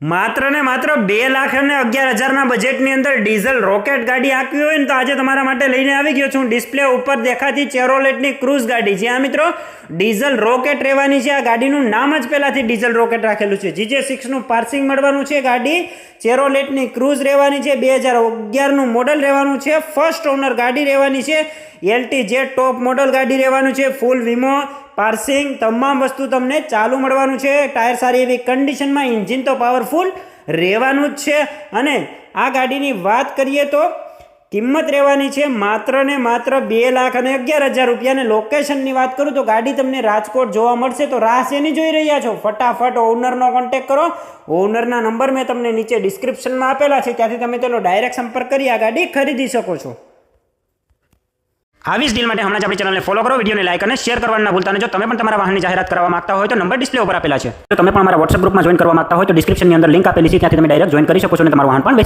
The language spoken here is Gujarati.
માત્ર ને માત્ર 2,11,000 બજેટની અંદર ડીઝલ રોકેટ ગાડી આપવી હોય ને તો આજે તમારા માટે લઈને આવી ગયો છું ડિસ્પ્લે ઉપર દેખાતી ચેરોલેટની ક્રૂઝ ગાડી. જ્યાં મિત્રો ડીઝલ રોકેટ રહેવાની છે. આ ગાડીનું નામ જ પહેલાથી ડીઝલ રોકેટ રાખેલું છે. GJ6નું પાર્સિંગ મળવાનું છે. ગાડી ચેરોલેટની ક્રૂઝ રહેવાની છે. 2011નું મોડલ રહેવાનું છે. ફર્સ્ટ ઓનર ગાડી રહેવાની છે. LTZ ટોપ મોડલ ગાડી રહેવાનું છે. ફૂલ વીમો, પાર્સિંગ, તમામ વસ્તુ તમને ચાલુ મળવાનું છે. ટાયર સારી એવી કન્ડિશનમાં, એન્જિન તો પાવરફુલ રહેવાનું જ છે. અને આ ગાડીની વાત કરીએ તો કિંમત રહેવાની છે માત્ર ને માત્ર 2,11,000 રૂપિયા. લોકેશનની વાત કરું તો ગાડી તમને રાજકોટ જોવા મળશે. તો રાહ શેની જોઈ રહ્યા છો? ફટાફટ ઓનરનો કોન્ટેક કરો. ઓનરના નંબર મેં તમને નીચે ડિસ્ક્રિપ્શનમાં આપેલા છે. ત્યાંથી તમે તેનો ડાયરેક્ટ સંપર્ક કરી આ ગાડી ખરીદી શકો છો. આવી જ ડીલ માટે હમણાં જ આપણી ચેનલને ફોલો કરો, વિડીયોને લાઈક અને શેર કરવાનું ના ભૂલતા. અને જો તમે પણ તમારા વાહનની જાહેરાત કરવા માંગતા હોય તો નંબર ડિસ્પ્લે ઉપર આપેલા છે. જો તમે પણ અમારા WhatsApp ગ્રુપમાં જોઈન કરવા માંગતા હોય તો ડિસ્ક્રિપ્શનની અંદર લિંક આપેલી છે. ત્યાંથી તમે ડાયરેક્ટ જોઈન કરી શકો છો અને તમારું વાહન પણ